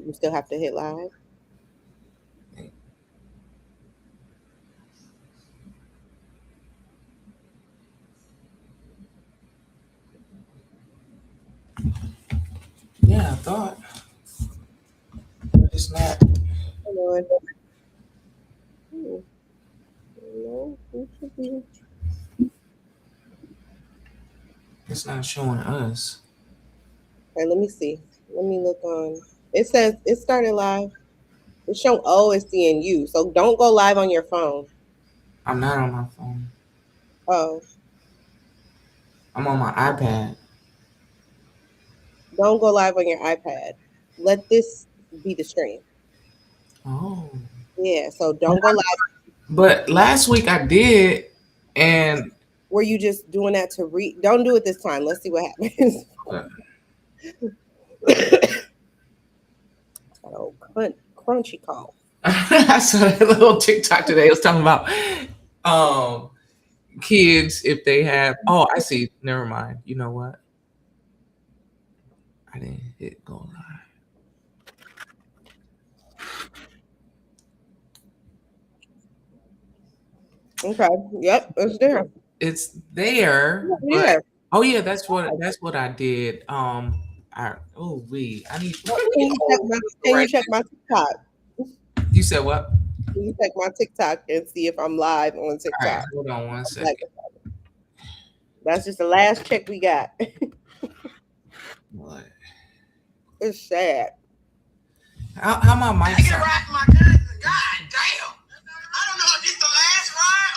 You still have to hit live. Yeah, I thought. But it's not. Hold on. No, it should be. It's not showing us. Okay, let me see. Let me look on. It says it started live. It's showing O is seeing you. So don't go live on your phone. I'm not on my phone. Oh, I'm on my iPad. don't go live on your iPad. Let this be the stream. Oh. Yeah, so don't go live. But last week I did, and Were you just doing that to read? Don't do it this time. Let's see what happens. uh, Got old crunchy call. I saw a little TikTok today. It was talking about um kids if they have. Oh, I see. Never mind. You know what? I didn't hit go live. Okay. Yep, it's there. It's there, but Yeah. oh yeah, that's what I did. I need. Let Can me you check my Can you right. check my TikTok? You said what? Can you check my TikTok and see if I'm live on All right, TikTok? hold on one Like, second. that's just the last check we got. What? It's sad. How my mic I get a sound? ride for my cousin. God damn. I don't know if this the last ride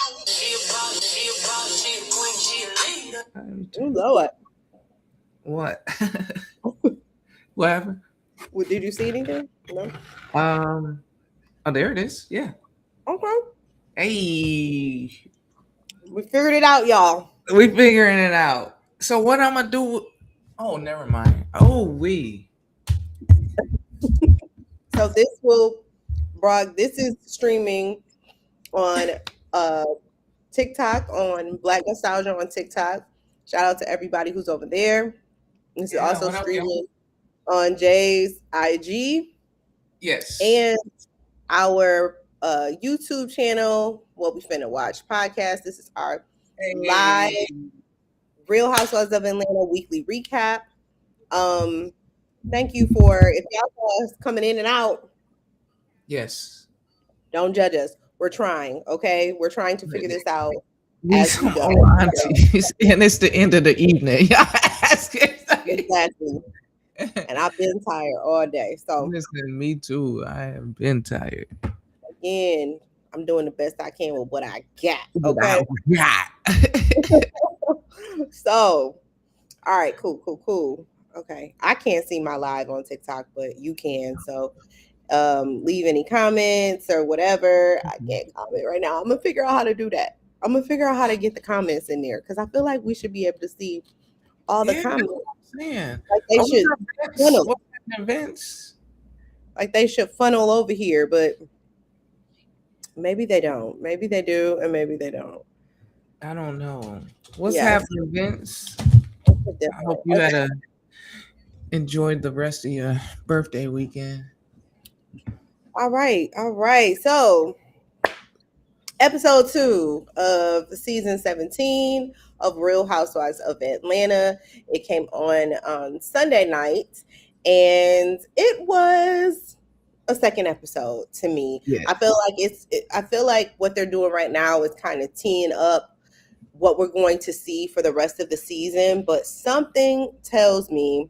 or Oh Lord. What? What happened? Well, did you see anything? No. Um. Oh, there it is. Yeah. Okay. Hey, We figured it out, y'all. we figuring it out. So what I'm gonna do? Oh, never mind. Oh, So this is streaming on uh TikTok, on Black Nostalgia on TikTok. Shout out to everybody who's over there. This is Yeah. also What up, y'all? streaming on Jay's IG Yes. and our YouTube channel. What we finna watch podcast. This is our live Hey. Real Housewives of Atlanta weekly recap. Um, thank you for if y'all saw us coming in and out. Yes. Don't judge us. We're trying, okay? We're trying to figure this out These as we some go. old aunties, and it's the end of the evening. Exactly. And I've been tired all day. So Listen, me too. I have been tired. again, I'm doing the best I can with what I got. Okay. Without God. So, all right, cool. Okay. I can't see my live on TikTok, but you can. So leave any comments or whatever. I can't comment right now. I'm gonna figure out how to do that. I'm gonna figure out how to get the comments in there because I feel like we should be able to see all the Yeah, that's comments. what I'm saying. Like they Oh, what's should up, Vince? funnel. What's happening, Vince? Like they should funnel over here, but maybe they don't. Maybe they do, and maybe they don't. I don't know. What's Yes, happening, Vince? it's I hope different. you Okay. had a enjoyed the rest of your birthday weekend. All right. So episode 2 of season 17 of Real Housewives of Atlanta. It came on Sunday night, and it was a second episode to me. Yeah. I feel like I feel like what they're doing right now is kind of teeing up what we're going to see for the rest of the season, but something tells me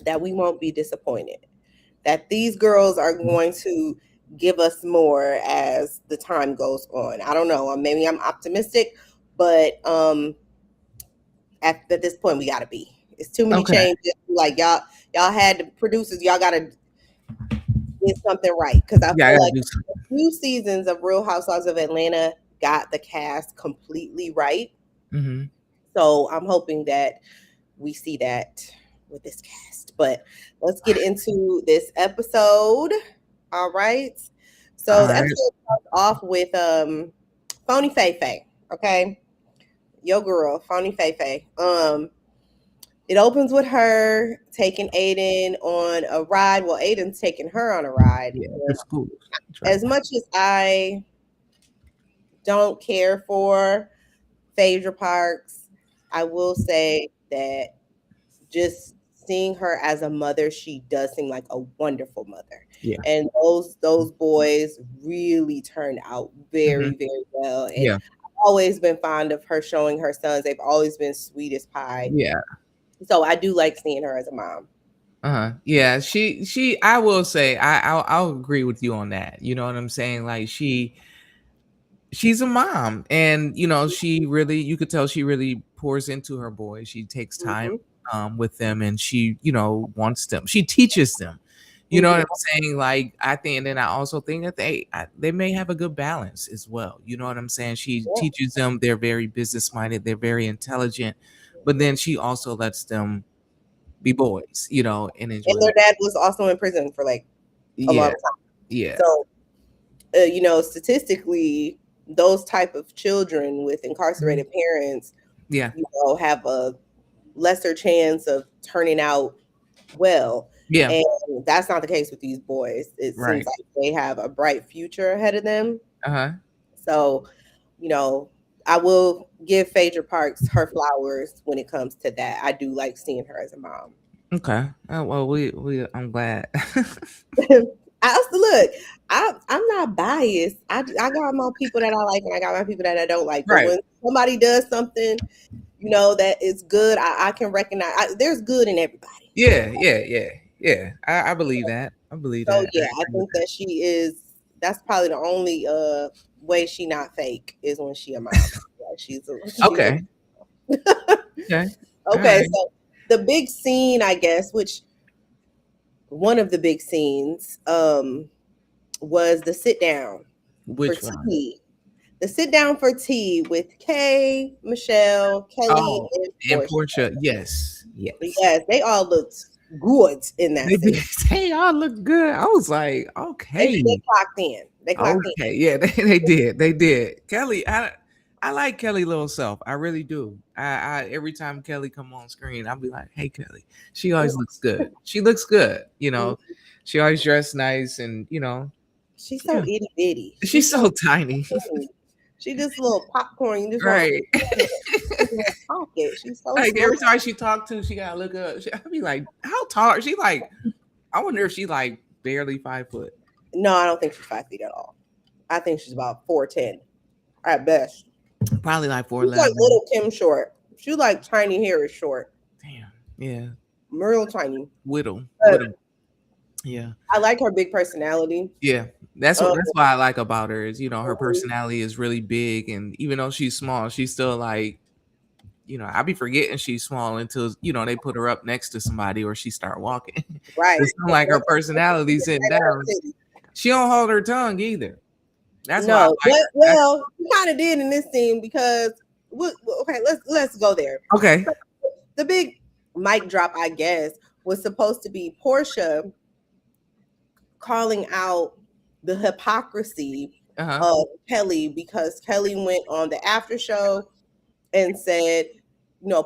that we won't be disappointed. That these girls are going to give us more as the time goes on. I don't know. Maybe I'm optimistic, but at this point, we got to be. It's too many Okay. changes. Like y'all had the producers. Y'all got to get something right because I Yeah, I feel gotta like do a few seasons of Real Housewives of Atlanta got the cast completely right. something. So I'm hoping that we see that with this cast. But let's get into this episode. All right. All So the right. episode starts off with Phony Fei Fei. Okay. Yo girl, Phony Fei Fei. It opens with her taking Aiden on a ride. Well, Aiden's taking her on a ride. Yeah, the school. As much as I don't care for Phaedra Parks, I will say that just seeing her as a mother, she does seem like a wonderful mother. Yeah. And those boys really turned out very, Mhm. very well. And Yeah. I've always been fond of her showing her sons. They've always been sweet as pie. Yeah. So I do like seeing her as a mom. Yeah, she I will say I'll agree with you on that. You know what I'm saying? Like she's a mom, and she really, you could tell she really pours into her boys. She takes time Mm-hmm. with them, and she wants them. She teaches them. You know what Mm-hmm. I'm saying? Like I think, and then I also think that they may have a good balance as well. You know what I'm saying? She Yeah. teaches them. They're very business minded. They're very intelligent, but then she also lets them be boys, and And enjoy their life. dad was also in prison for like a long Yeah, time. yeah, So, statistically, those type of children with mhm, incarcerated parents, yeah, have a lesser chance of turning out well. yeah. And that's not the case with these boys. It seems Right. like they have a bright future ahead of them. Uh-huh. So, you know, I will give Phaedra Parks her flowers when it comes to that. I do like seeing her as a mom. Okay. Well, we I'm glad. I also look. I'm not biased. I got my people that I like, and I got my people that I don't like. But Right. when somebody does something, that is good, I can recognize. There's good in everybody. Yeah, yeah, yeah, yeah. I believe that. I believe So that. I yeah, I agree with think that she is. That's probably the only way she not fake is when she a mom. Like that. she's a Okay. Okay. All okay. right. So the big scene, I guess, which one of the big scenes, was the sit down for Which one? tea. The sit down for tea with Kay, Michelle, Kelly, Oh, and and Portia. Portia. Yes. Yes. Yes, they all looked good in that They did. scene. They all look good. I was like, They okay. clocked in. They clocked in. Okay. Yeah, they did. They did. Kelly, I like Kelly little self. I really do. I every time Kelly come on screen, I'll be like, hey Kelly. She always looks good. She looks good. She always dressed nice, and She's so yeah. itty bitty. She's She's so so tiny. tiny. She just a little popcorn. You just want Right. to put in her pocket. She's so Like small. every time she talked to, she gotta look up. I'd be like, how tall? She like, I wonder if she like barely 5 foot. No, I don't think she's 5 feet at all. I think she's about 4'10" at best. Probably like She's like 4'11. little Kim short. She's like tiny hair is short. Damn. Yeah. Real tiny. Whittle. But Whittle. Yeah. I like her big personality. Yeah. That's Um, what I like about her is, her personality is really big, and even though she's small, she's still like, I be forgetting she's small until, they put her up next to somebody or she start walking. right. It's not like her personality sitting down. She don't hold her tongue either. That's why I No, like but her. well, she kind of did in this scene because okay, let's go there. Okay. The big mic drop, I guess, was supposed to be Portia calling out the hypocrisy of Kelly because Kelly went on the after show and said,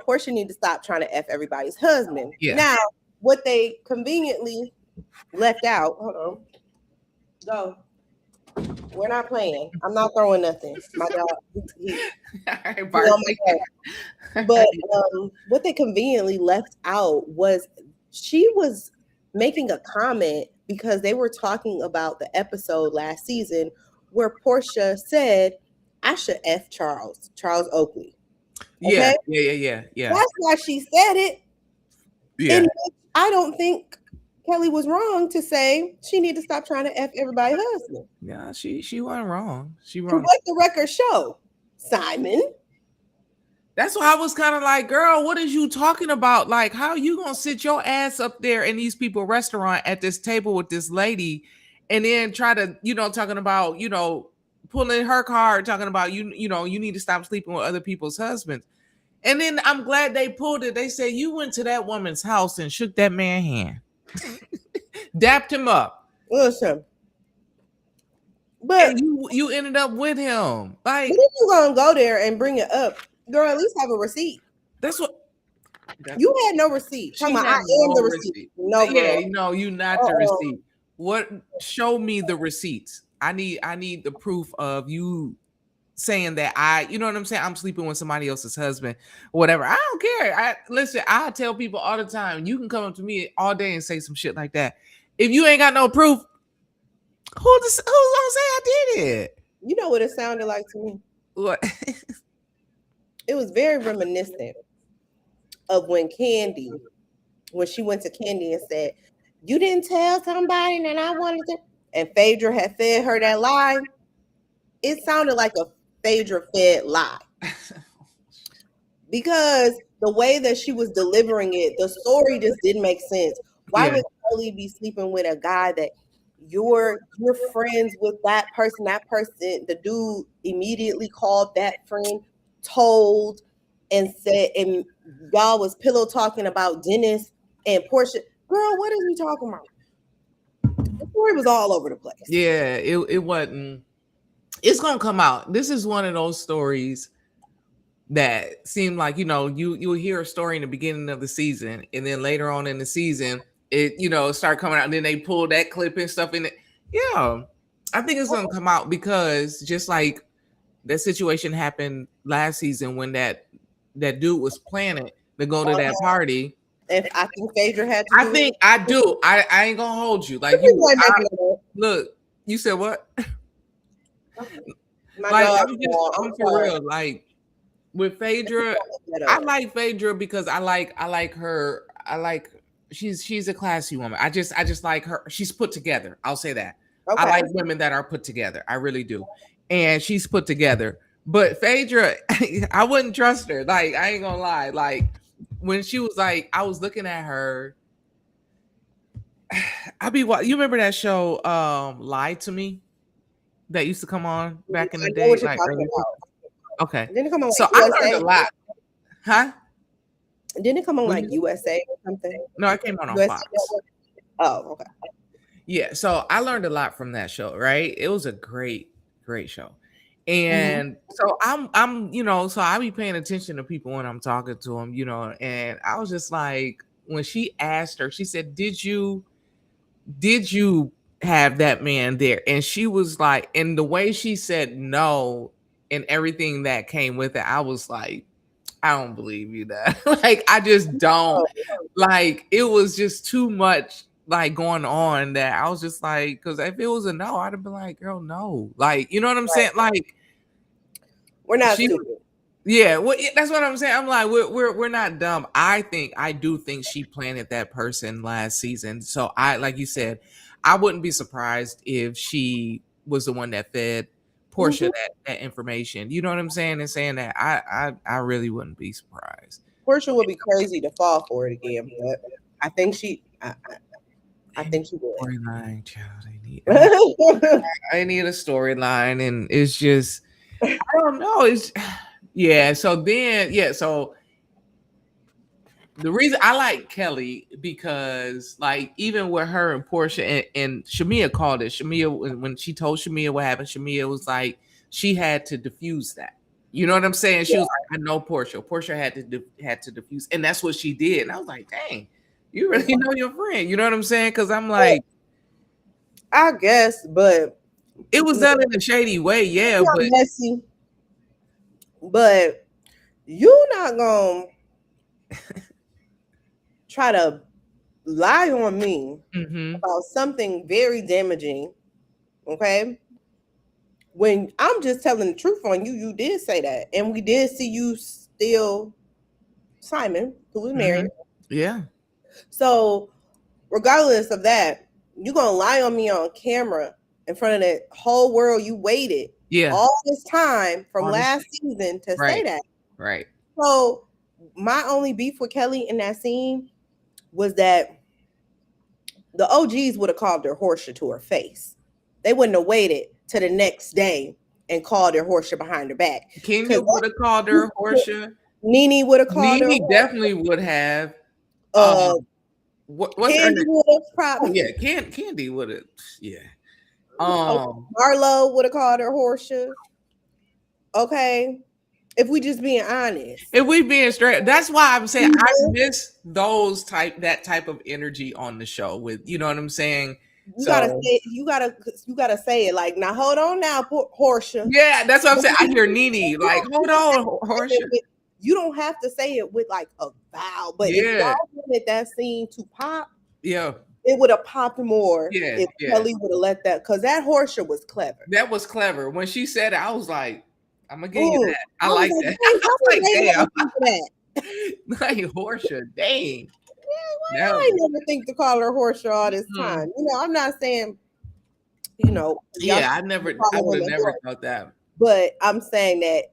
Portia need to stop trying to F everybody's husband. Yeah. Now, what they conveniently left out, hold on, go. We're not playing. I'm not throwing nothing. My dog. But what they conveniently left out was she was making a comment because they were talking about the episode last season where Portia said, I should F Charles Oakley. Okay? Yeah. Yeah. That's why she said it. Yeah. And I don't think Kelly was wrong to say she need to stop trying to F everybody's husband. Yeah, she wasn't wrong. She To wrong. what the record show, Simon. That's why I was kind of like, girl, what is you talking about? Like, how you gonna sit your ass up there in these people restaurant at this table with this lady, and then try to, talking about, pulling her card, talking about you need to stop sleeping with other people's husbands. And then I'm glad they pulled it. They said you went to that woman's house and shook that man's hand, dapped him up. Listen. But and you ended up with him. Like, but if you gonna go there and bring it up, girl, at least have a receipt. That's what You had no receipt. She Talking about I had am no the receipt. receipt. No, Yeah, girl. no, you not the receipt. What? Show me the receipts. I need the proof of you saying that you know what I'm saying? I'm sleeping with somebody else's husband, or whatever. I don't care. Listen, I tell people all the time, you can come up to me all day and say some shit like that. If you ain't got no proof, who's gonna say I did it? You know what it sounded like to me? What? It was very reminiscent of when she went to Candy and said, "You didn't tell somebody that I wanted to," and Phaedra had fed her that lie. It sounded like a Phaedra fed lie. Because the way that she was delivering it, the story just didn't make sense. Why would Kelly be sleeping with a guy that you're friends with that person? That person, the dude immediately called that friend, told, and said, and y'all was pillow talking about Dennis and Portia. Girl, what are we talking about? The story was all over the place. Yeah, it wasn't. It's gonna come out. This is one of those stories that seem like, you'll hear a story in the beginning of the season, and then later on in the season it start coming out, and then they pull that clip and stuff in it. Yeah, I think it's gonna come out, because just like that situation happened last season when that dude was planning to go to that party. And I think Phaedra had to I do think it. I do. I ain't gonna hold you. Like look, you said what? Like I'm for real. Like with Phaedra, I like Phaedra because I like her. She's a classy woman. I just like her. She's put together. I'll say that. Okay. I like women that are put together. I really do. And she's put together. But Phaedra, I wouldn't trust her. Like, I ain't gonna lie. Like, when she was like, I was looking at her. You remember that show, Lie to Me, that used to come on back in the day? Like, okay. Didn't it come on so USA? I learned a lot. Huh? Didn't it come on like USA or something? No, it came on Fox. Oh, okay. Yeah, so I learned a lot from that show, right? It was a great show. And so I'm so I be paying attention to people when I'm talking to them, and I was just like, when she asked her, she said, did you have that man there? And she was like, and the way she said no and everything that came with it, I was like, I don't believe you that. Like, I just don't. Like, it was just too much like going on that I was just like, because if it was a no, I'd have been like, girl, no. Like, you know what I'm saying? Like, we're not stupid. Yeah, well, that's what I'm saying. I'm like, we're not dumb. I do think she planted that person last season. So like you said, I wouldn't be surprised if she was the one that fed Portia that information. You know what I'm saying? And saying that I really wouldn't be surprised. Portia would be crazy to fall for it again, but I think she I think she would. Storyline, child. I need a storyline, and it's just, I don't know. It's So the reason I like Kelly, because like even with her and Portia and Shamia called it. Shamia, when she told Shamia what happened, Shamia was like, she had to diffuse that. You know what I'm saying? She was like, I know Portia. Portia had to diffuse, and that's what she did. And I was like, dang, you really know your friend. You know what I'm saying? Because I'm like, I guess, but it was done in a shady way, but messy. But you not gonna try to lie on me about something very damaging, okay? When I'm just telling the truth on you, you did say that, and we did see you steal Simon, who was married. Yeah. So, regardless of that, you're gonna lie on me on camera in front of the whole world. You waited all this time from last season to say that. Right. So my only beef with Kelly in that scene was that the OGs would have called her Horsea to her face. They wouldn't have waited to the next day and called her Horsea behind her back. Kenya would have called her Horsea. Nene would have called her. Nene definitely would have. What's Candy would have probably. Yeah, Candy would have. Yeah. Marlo would have called her Horsea. Okay. If we just being honest. If we being straight, that's why I'm saying You I know? miss that type of energy on the show with, you know what I'm saying? You gotta So say you gotta say it like, now hold on now, Portia. yeah, that's what I'm saying. I hear Nene like, hold on, Horsea. You don't have to say it with like a vow, but if Yeah, y'all wanted that scene to pop, yeah, it would have popped more yeah, if yeah. Kelly would have let that, because that Horsea was clever. That was clever. When she said it, I was like, I'm gonna give you Mm. that. I I was like like, that. I dang, how was did like, they damn, never think of that? like Horsea, dang. Why That I never think to call her Horsea all this mm, time? I'm not saying, y'all yeah, should be I calling would have women never Horsea, thought that. but I'm saying that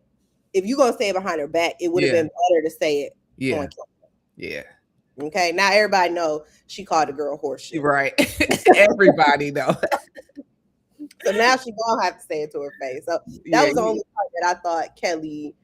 if you're gonna say it behind her back, it would have Yeah, been better to say it yeah, on camera. yeah. Okay, now everybody know she called the girl Horsea. Right. Everybody know. So now she gonna have to say it to her face. So that Yeah, was the only part that I thought Kelly,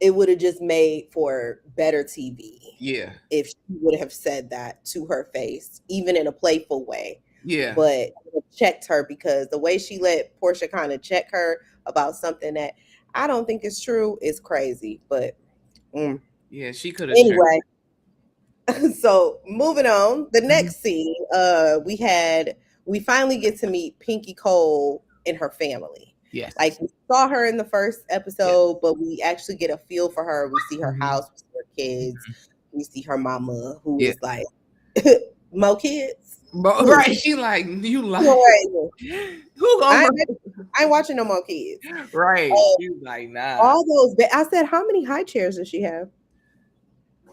it would have just made for better TV yeah, if she would have said that to her face, even in a playful way. yeah, But it checked her, because the way she let Portia kind of check her about something that I don't think is true is crazy. But yeah. She could have checked. anyway, so moving on, the Mhm. next scene, we finally get to meet Pinky Cole and her family. Like, Yes. we saw her in the first Yeah. episode, but we actually get a feel for her. We see her Mhm. house, we see her kids, we see her mama, who Yeah. is like, more kids. But, right. She like you like Right. who I gonna ain't watching no more kids. right? She like nah. All those. I said, how many high chairs does she have?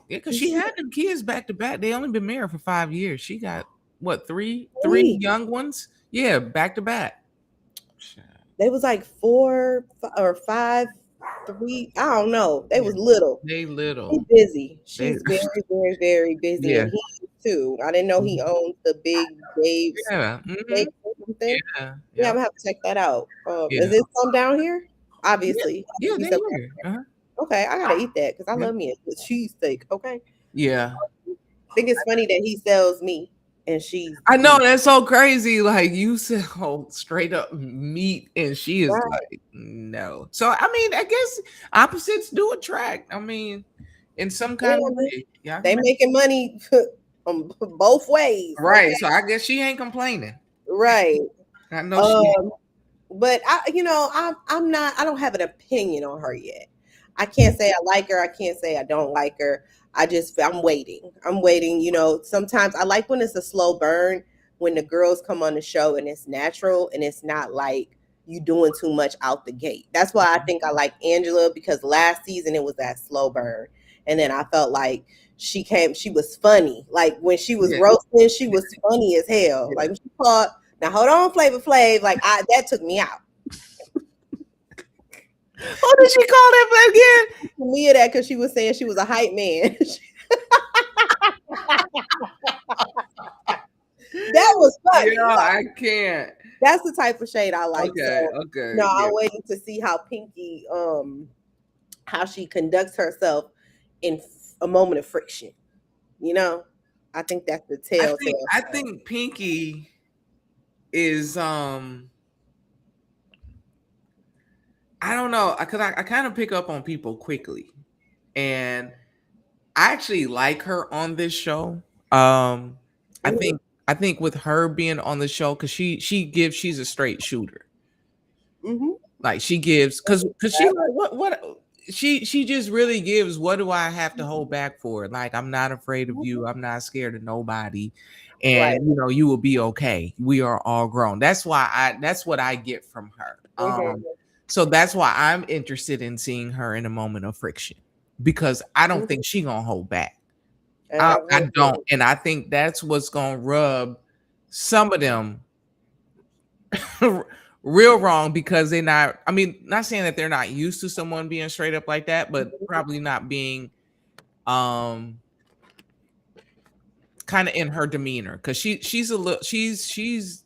Yeah, because she had them kids back to back. They only been married for 5 years. She got what three Three. young ones? Yeah, back to back. They was like 4 or 5, 3. I don't know. They Yeah, was little. they She's little. busy. They She's very, very, very busy, yeah. and he is too. I didn't know he Mhm. owned the big Dave's Yeah. steak Hmm. or something. Yeah. Yeah, I'm Yep. gonna have to check that out. Is Yeah. it some down here? Yeah. Obviously, Yeah. be They some. here. Uh-huh. Okay, I gotta eat that because I Yep. love me a good cheesesteak. Okay, Yeah. I think it's funny that he sells meat and she's I know beef. that's so crazy. Like you said, oh, straight up meat, and she is Right? like, no. So I mean, I guess opposites do attract. I mean, in some Yeah, kind of man. way, y'all can They make making money on both ways. right. Okay, So I guess she ain't complaining. right. I know she. Um, but I'm not. I don't have an opinion on her yet. I can't say I like her. I can't say I don't like her. I'm waiting. I'm waiting. Sometimes I like when it's a slow burn, when the girls come on the show and it's natural and it's not like you doing too much out the gate. That's why I think I like Angela, because last season it was that slow burn, and then I felt like she was funny. Like when she was Yeah, roasting, she was funny as hell. yeah. Like when she called, now hold on, Flavor Flav. Like that took me out. What did she call that again? Mia that because she was saying she was a hype man. That was funny. Yeah, Like, I can't. that's the type of shade I like. Okay, So okay, no, yeah, I'm waiting to see how Pinky how she conducts herself in a moment of friction. You know, I think that's the telltale I sign. think Pinky is I don't know, because I kind of pick up on people quickly, and I actually like her on this show. I Mhm. think with her being on the show, because she's a straight shooter. Mhm. Like she gives because she like what she just really gives. What do I have to hold back for? Like I'm not afraid of you. I'm not scared of nobody, Right. and you will be okay. We are all grown. That's what I get from her. Mhm. So that's why I'm interested in seeing her in a moment of friction, because I don't Mhm. think she gonna hold back. And I I agree. don't, and I think that's what's gonna rub some of them real wrong, because they're not, I mean, not saying that they're not used to someone being straight up like that, but probably not being um kind of in her demeanor, because she's a little she's she's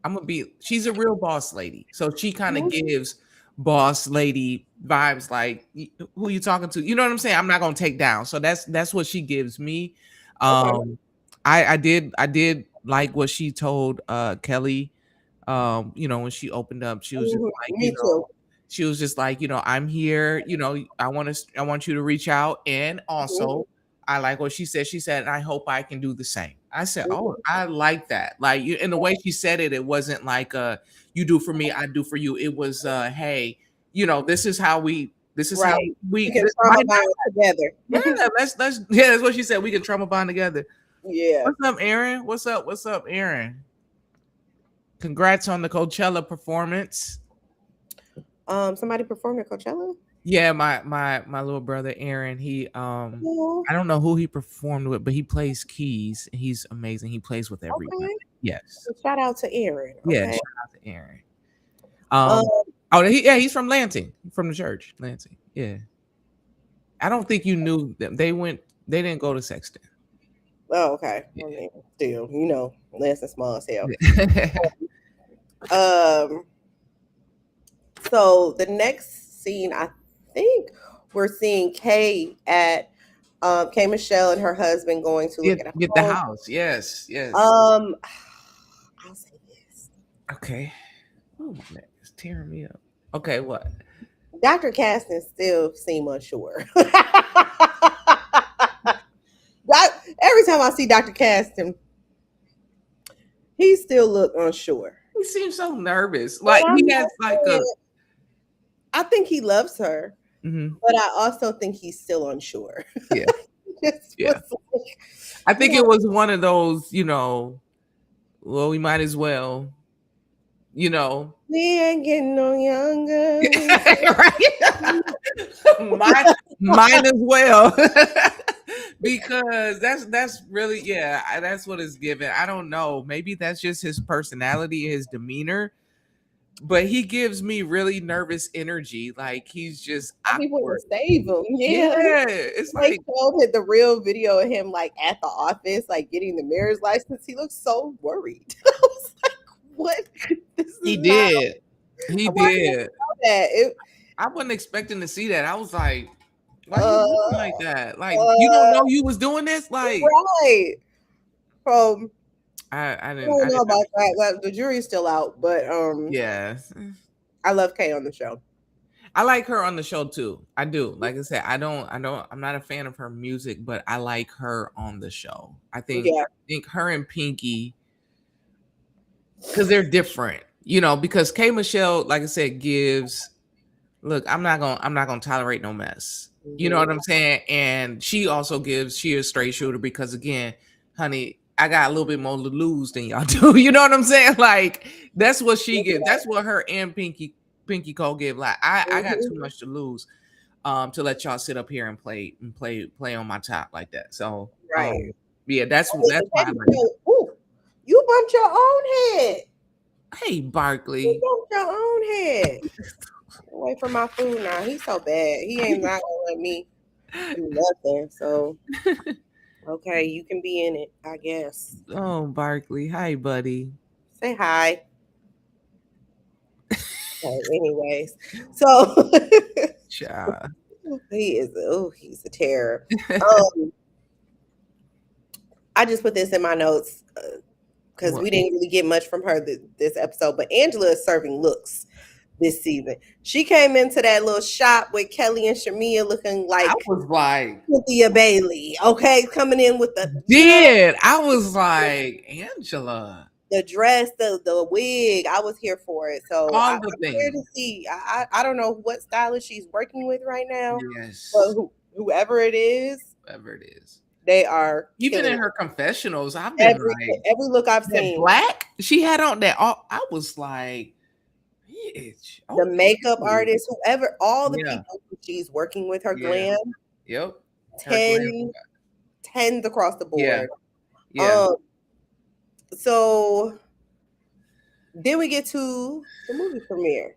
a real boss lady, so she kind of Mhm. gives boss lady vibes, like who you talking to, you know what I'm saying? I'm not gonna take down, so that's what she gives me. Okay. I did like what she told Kelly, when she opened up, she was just Mhm. like, Me too. She was just like, I'm here, I want you to reach out. And also, I like what she said. She said, and I hope I can do the same. I said, oh, I like that. Like in the way she said it, it wasn't like you do for me, I do for you. It was hey, this is how we Right. We can this trauma might not, bond together. yeah, let's yeah, that's what she said. We can trauma bond together. Yeah. What's up, Aaron? What's up, Aaron? Congrats on the Coachella performance. Somebody performed at Coachella? Yeah, my little brother Aaron, he I don't know who he performed with, but he plays keys. He's amazing. He plays with everyone. Okay. Yes. Shout out to Aaron. Yeah, Okay. shout out to Aaron. He's from Lansing, from the church, Lansing. Yeah. I don't think you knew them. They didn't go to Sexton. Oh, okay. Yeah. I mean, still, Lansing small as hell. So the next scene, I think we're seeing Kay at Kay Michelle and her husband going to look at get the house. Yes. I'll say this. Okay. Oh, man, it's tearing me up. Okay, what? Dr. Caston still seem unsure. Every time I see Dr. Caston, he still look unsure. He seems so nervous. Like he has like I think he loves her, but I also think he's still unsure. Yeah. I think it was one of those, well, we might as well, we ain't getting no younger. Mine as well. Because that's really, that's what it's given. I don't know. Maybe that's just his personality, his demeanor. But he gives me really nervous energy. Like he's just people would save him. Yeah. It's like they showed the real video of him like at the office, like getting the marriage license. He looked so worried. I was like, what? He did. I wasn't expecting to see that. I was like, why are you looking like that? Like you don't know you was doing this? Like right. I don't know about that. The jury's still out, but yeah. I love Kay on the show. I like her on the show too. I do. Like I said, I'm not a fan of her music, but I like her on the show. I think her and Pinky, because they're different, because K Michelle, like I said, gives look, I'm not gonna tolerate no mess. You know what I'm saying? And she also gives, she a straight shooter because again, honey, I got a little bit more to lose than y'all do. You know what I'm saying? Like that's what she gives. That's what her and Pinky Cole give. Like I got too much to lose to let y'all sit up here and play on my top like that. So that's why I like it. You bumped your own head. Hey, Barkley. You bumped your own head. Away from my food now. He's so bad. He ain't not gonna let me do nothing. So okay, you can be in it, I guess. Oh, Barkley. Hi, buddy. Say hi. Okay, anyways, so he's a terror. I just put this in my notes because we didn't really get much from her this episode, but Angela is serving looks this season. She came into that little shop with Kelly and Shamia looking like I was like Cynthia Bailey. Okay, coming in with the I was like Angela. The dress, the wig, I was here for it. So I'm here to see. I don't know what stylist she's working with right now. Yes, but whoever it is, they are even in her confessionals. I've been every look I've seen. Black she had on that. I was like, bitch. The makeup artist, whoever, all the people she's working with, her glam. Yep. 10s across the board. Yeah. So then we get to the movie premiere.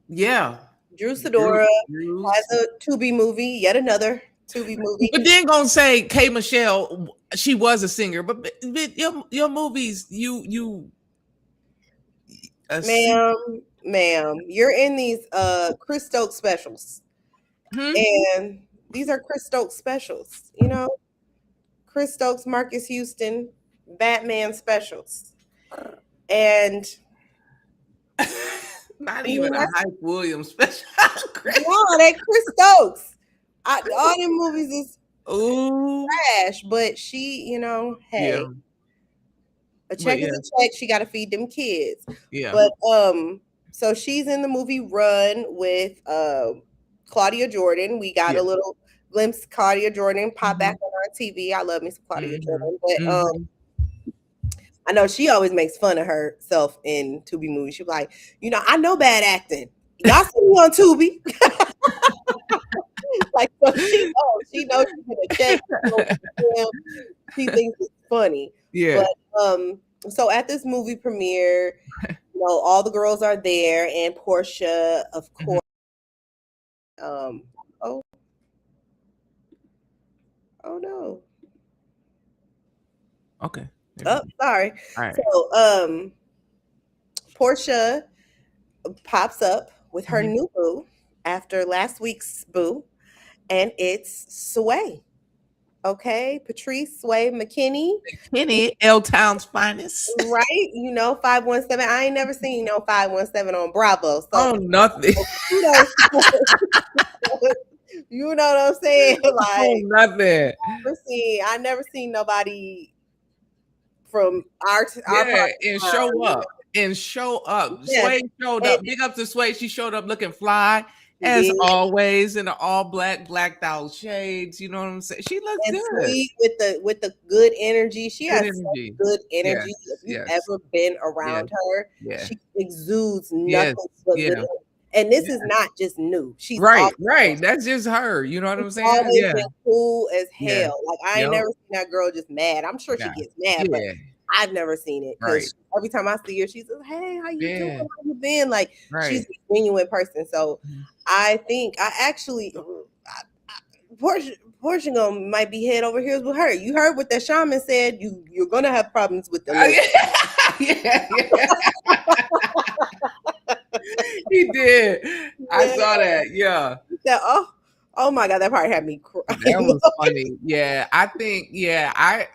Yeah. Drew Sidora has a Tubi movie, yet another Tubi movie. But then gonna say K Michelle, she was a singer, but your movies, ma'am, you're in these Chris Stokes specials. And these are Chris Stokes specials, Chris Stokes, Marcus Houston, Batman specials. And Not I mean, even a Hype Williams special. no, that Chris Stokes. All them movies is Ooh. trash, but she, hey, Yeah. a But check is yeah. a check. She got to feed them kids. Yeah. But so she's in the movie Run with Claudia Jordan. We got Yeah. a little glimpse Claudia Jordan pop back Mhm. on our TV. I love me some Claudia Mhm. Jordan, but Mhm. I know she always makes fun of herself in Tubi movies. She's like, I know bad acting. Y'all see me on Tubi. Like, so she knows she get a check. She thinks it's funny. Yeah. But so at this movie premiere, all the girls are there, and Portia, of Mhm. course. Um, oh, oh no. Okay. Oh, sorry. All right. So, Portia pops up with her Mhm. new boo after last week's boo, and it's Sway. Okay, Patrice Sway McKinney, Kenny, L Town's finest. right? 517. I ain't never seen no 517 on Bravo. So Oh, nothing. kudos. You know what I'm saying? Oh, Like, nothing. I never seen nobody from our part Yeah, of and town. show up. And show up. Yes, Sway showed and up. Big up to Sway. She showed up looking fly she as did. always in the all black, blacked out shades. You know what I'm saying? She looks And good. sweet with the good energy. She Good has such energy. good Yes. energy. If you've Yes. ever been Yeah. around her, Yeah. she exudes Yes. nothing but good Yeah. energy. And this Yeah. is not just new. She's Right. Right. That's just her. You know what I'm saying? always Yeah. been cool as Yeah. hell. Like, I ain't Yep. never seen that girl just mad. I'm sure she Nah. gets mad, but Yeah. I've never seen it Right. because every time I see her, she's like, "Hey, how you doing? Yeah. How you been?" Like, she's Right. a genuine person. So Mhm. I think I actually Portia might be head over heels with her. You heard what that shaman said. You're gonna have problems with the list. Yeah. Yeah. He did. I Yeah. saw that. Yeah. Oh my god, that part had me That crying. was funny. Yeah, I think. Yeah, I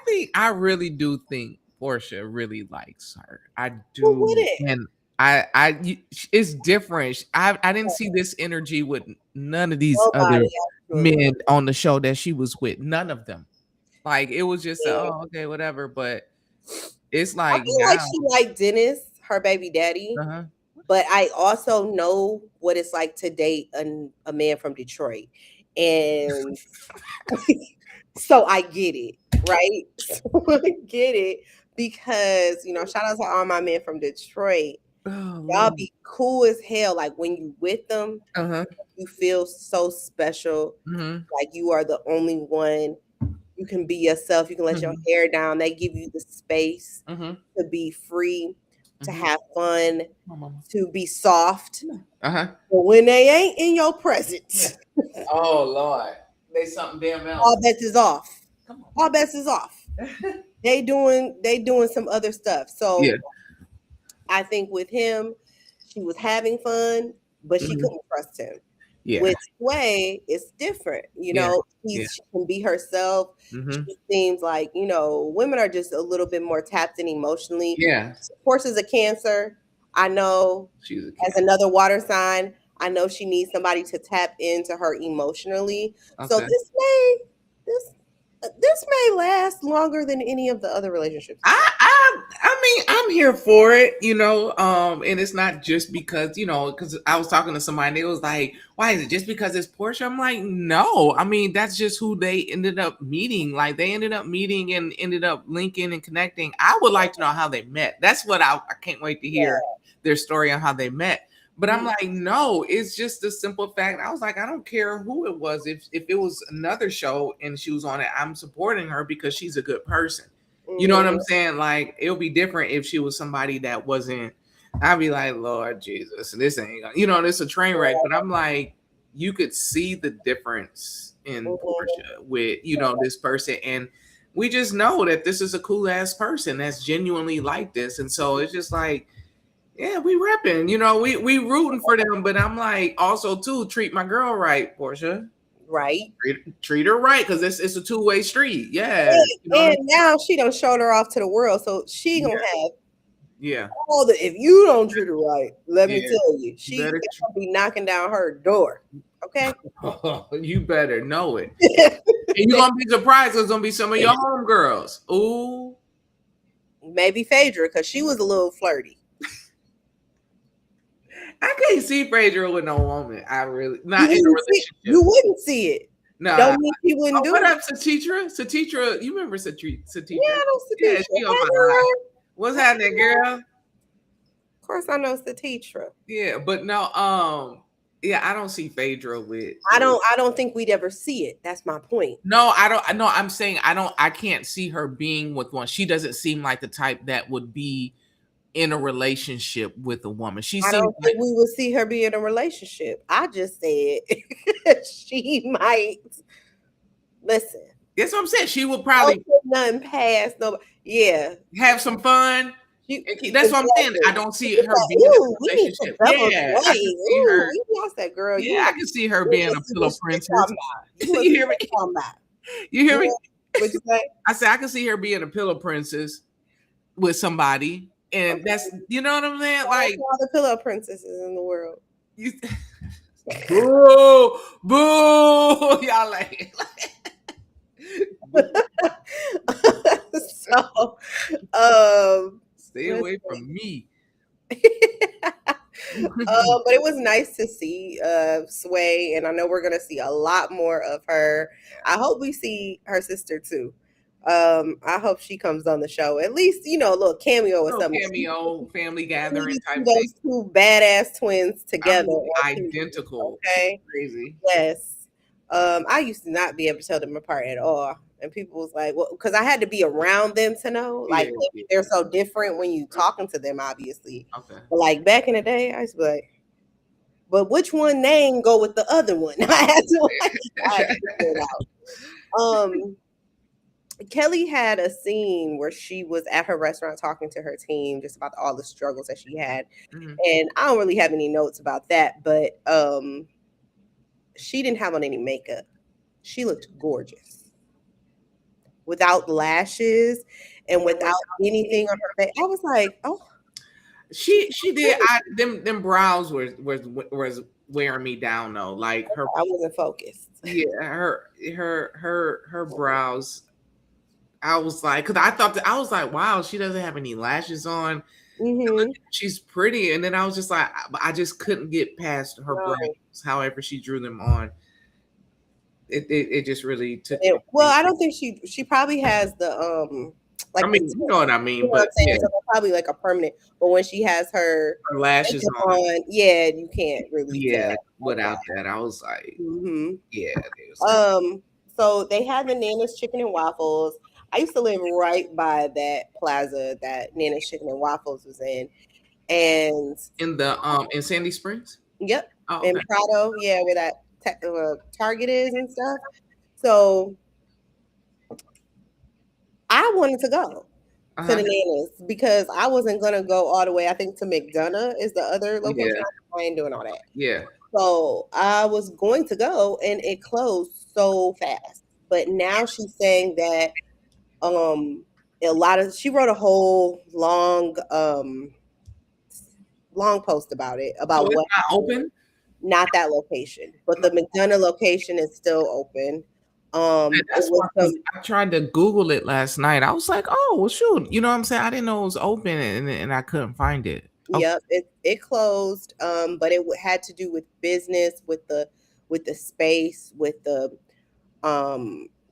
think. I really do think Portia really likes her. I Who do, wouldn't? and it's different. I didn't see this energy with none of these other Nobody actually. men on the show that she was with. None of them. Like it was just Yeah. oh okay whatever. But it's I like feel like now. she liked Dennis, her baby daddy, Uh-huh. but I also know what it's like to date a man from Detroit, and so I get it, right? So I get it because shout out to all my men from Detroit. Oh Y'all Lord. be cool as hell. Like when you with them, Uh-huh. you feel so special. Mm-hmm. Like you are the only one. You can be yourself. You can let your hair down. They give you the space Mm-hmm. to be free, to Mm-hmm. have fun, Come on, to be soft. uh-huh. But when they ain't in your presence, Oh Lord. They something damn else. all bets is off. Come on. All bets is off. They doing some other stuff. So Yeah. I think with him, she was having fun, but she Mhm. couldn't trust him. Yeah. With Sway, it's different. Yeah. Yeah. She can be herself. Mm-hmm. She seems like, women are just a little bit more tapped in emotionally. Yeah. Of course, as a Cancer, I know She's a as kid. another water sign, I know she needs somebody to tap into her emotionally. So Okay. this may last longer than any of the other relationships. I mean, I'm here for it, and it's not just because, because I was talking to somebody and they was like, why is it just because it's Portia? I'm like, no, I mean, that's just who they ended up meeting. Like they ended up meeting and ended up linking and connecting. I would like to know how they met. That's what I can't wait to hear their story on how they met. But I'm like, no, it's just the simple fact. I was like, I don't care who it was. If it was another show and she was on it, I'm supporting her because she's a good person. You know what I'm saying? Like, it'll be different if she was somebody that wasn't. I'd be like, Lord Jesus, this ain't gonna, this is a train wreck. But I'm like, you could see the difference in Portia with, this person. And we just know that this is a cool ass person that's genuinely like this. And so it's just like, yeah, we repping, we rooting for them. But I'm like, also too, treat my girl right, Portia. Right. Treat her right, because it's a two-way street. Yeah. And now she done showed her off to the world, so she gonna have Yeah. If you don't treat her right, let me Yeah. tell you, she's Better gonna be knocking down her door. Okay. you better know it. And you're gonna be surprised. It's gonna be some of your homegirls. Ooh. Maybe Phaedra, because she was a little flirty. I can't see Phaedra with no woman. I really not in a You relationship. wouldn't see it. No. Don't mean she wouldn't do What it. up, Satitra? Satitra, you remember Satitra? Yeah, that's the Yeah, teacher. she on my life. What's happening, girl? Of course, I know it's the teacher. Yeah, but no, yeah, I don't see Phaedra with. I don't think we'd ever see it. That's my point. No, I don't. No, I'm saying I can't see her being with one. She doesn't seem like the type that would be in a relationship with a woman. She I seems don't like think we would see her be in a relationship. I just said she might listen. that's what I'm saying. She would Don't probably put nothing past nobody. Yeah. have some fun. That's what I'm saying. I don't see her Like, being in a ooh, we need to relationship. double Yeah, I date. can see Ooh, her. we lost that girl. Yeah, I can see her being a pillow princess. You You hear me? You hear me? What'd you say? I said I can see her being a pillow princess with somebody, and that's you know what I'm saying. Like all the pillow princesses in the world. you, boo, boo, y'all like. So, Stay away from me. but it was nice to see Sway, and I know we're gonna see a lot more of her. I hope we see her sister too. I hope she comes on the show. At least, a little cameo or something. Cameo, family gathering type those thing. two badass twins together. Identical. Okay. Crazy. Yes. I used to not be able to tell them apart at all. And people was like, well, because I had to be around them to know. Like, they're so different when you talking to them, obviously. Okay. But like back in the day, I used to be like, but which one name go with the other one? I had to figure it out. Kelly had a scene where she was at her restaurant talking to her team just about all the struggles that she had. Mhm. And I don't really have any notes about that, but she didn't have on any makeup. She looked gorgeous. Without lashes and without anything on her face. I was like, oh. She did. Them brows was wearing me down though. Like her, I wasn't focused. Yeah, her brows. I was like, because I was like, wow, she doesn't have any lashes on. Mm-hmm. She's pretty, and then I was just like, I just couldn't get past her brows. However, she drew them on. It just really took. Well, I don't think she probably has the like. I mean, you know what I mean, you know but what I'm saying? So probably like a permanent. But when she has her lashes on, yeah, you can't really. Yeah, without that, I was like, yeah. So they had the Nana's Chicken and Waffles. I used to live right by that plaza that Nana's Chicken and Waffles was in, and in the in Sandy Springs. Yep, oh, okay. In Prado, yeah, where that Target is and stuff. So I wanted to go to the Nana's because I wasn't gonna go all the way. I think to McDonough is the other location. I ain't doing all that. Yeah. So I was going to go, and it closed so fast. But now she's saying that she wrote a whole long post about it, about so what not open. Not that location, but the McDonough location is still open. That's why I tried to Google it last night. I was like, oh well, shoot, you know what I'm saying? I didn't know it was open, and I couldn't find it. Okay. Yep, it closed. But it had to do with business, with the space, with the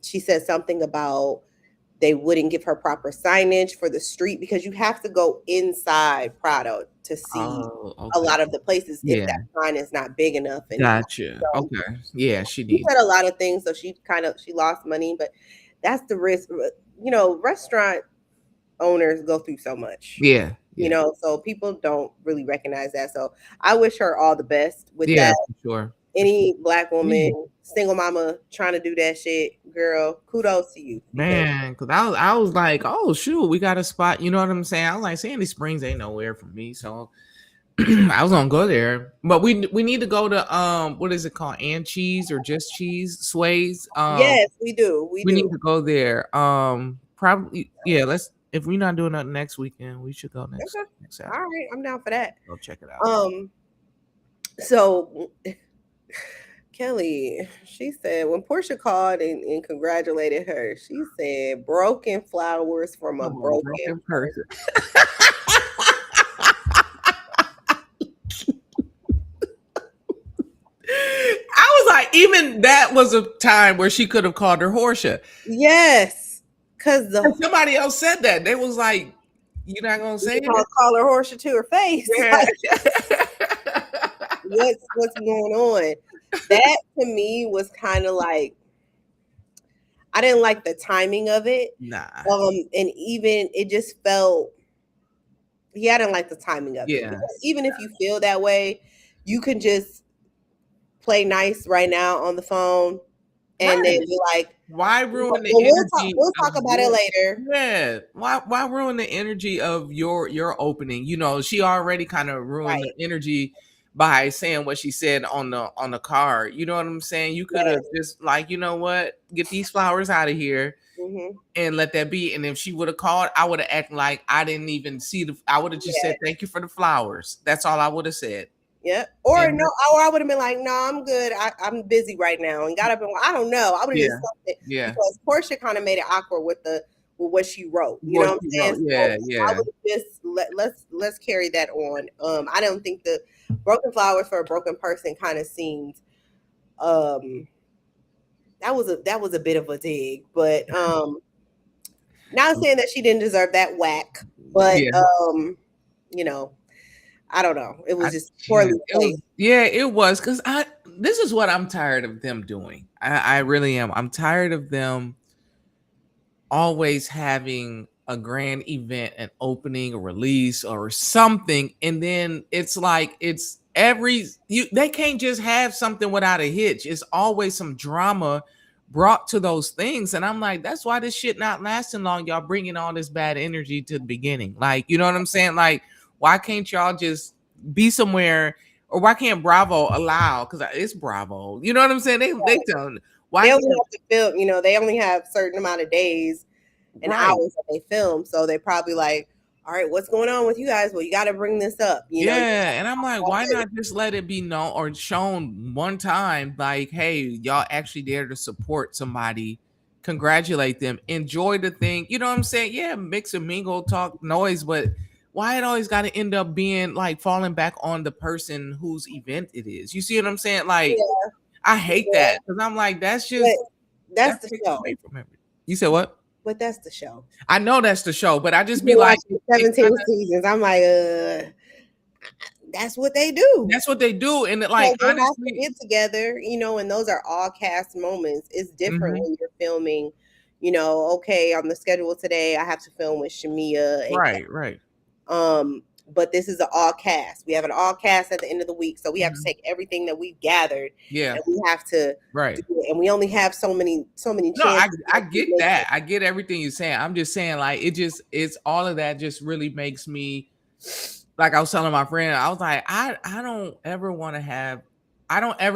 she said something about they wouldn't give her proper signage for the street because you have to go inside Prado to see a lot of the places if that sign is not big enough. Gotcha. So, okay. Yeah, she did. She said a lot of things, so she lost money, but that's the risk. Restaurant owners go through so much. Yeah. So people don't really recognize that. So I wish her all the best with that. Sure. Any Black woman, single mama trying to do that shit, girl, kudos to you. Man, because I was like, oh shoot, we got a spot. You know what I'm saying? I was like, Sandy Springs ain't nowhere from me, so I was gonna go there. But we need to go to what is it called? And Cheese or Just Cheese? Sway's. Yes, we do. We need to go there. Probably let's if we're not doing nothing next weekend, we should go next Okay. Saturday. All right, I'm down for that. Go check it out. So Kelly, she said when Portia called and congratulated her, she said broken flowers from a broken person. I was like, even that was a time where she could have called her Horsea. Yes, because somebody else said that. They was like, "You're not gonna say it." Call her Horsea to her face. Yeah. Like, what's going on? That to me was kind of like, I didn't like the timing of it. Nah. And even it just felt, I didn't like the timing of it. Because even if you feel that way, you can just play nice right now on the phone and then be like, why ruin the energy? We'll talk about it later. Yeah. Why ruin the energy of your opening? You know, she already kind of ruined the energy by saying what she said on the card. You know what I'm saying? You could have just like, you know what, get these flowers out of here. And let that be. And if she would have called, I would have acted like I didn't even see I would have just said thank you for the flowers. That's all I would have said. Yeah. Or I would have been like, no, I'm good. I'm busy right now. And got up and I don't know. I would have just something. Yeah. Because Portia kind of made it awkward with what she wrote. You know what I'm saying? Yeah. I would just let's carry that on. I don't think the broken flowers for a broken person kind of seemed that was a bit of a dig, but not saying that she didn't deserve that whack, but you know, I don't know. It was just poorly played. It was because this is what I'm tired of them doing. I really am. I'm tired of them always having a grand event, an opening, a release, or something, and then it's like they can't just have something without a hitch. It's always some drama brought to those things, and I'm like, that's why this shit not lasting long. Y'all bringing all this bad energy to the beginning, like, you know what I'm saying? Like, why can't y'all just be somewhere, or why can't Bravo allow? Because it's Bravo, you know what I'm saying? They tell why they only have to film. You know, they only have a certain amount of days and hours that they film, so they probably like, all right, what's going on with you guys? Well, you got to bring this up. You know? And I'm like, why not just let it be known or shown one time? Like, hey, y'all actually there to support somebody, congratulate them, enjoy the thing. You know what I'm saying? Yeah, mix and mingle, talk noise, but why it always got to end up being like falling back on the person whose event it is? You see what I'm saying? Like, I hate that because I'm like, that's just that's the show. Away from everything. You said what? But that's the show. I know that's the show, but I just be like 17 seasons. I'm like, that's what they do. That's what they do. And like, so honestly, get together, you know, and those are all cast moments. It's different when you're filming, you know, okay, on the schedule today, I have to film with Shamia. And right. But this is an all cast. We have an all cast at the end of the week. So we have to take everything that we've gathered. Yeah. And we have to do it. And we only have so many chances. No, I get that. I get everything you're saying. I'm just saying, like, it's all of that just really makes me, like I was telling my friend, I was like, I don't ever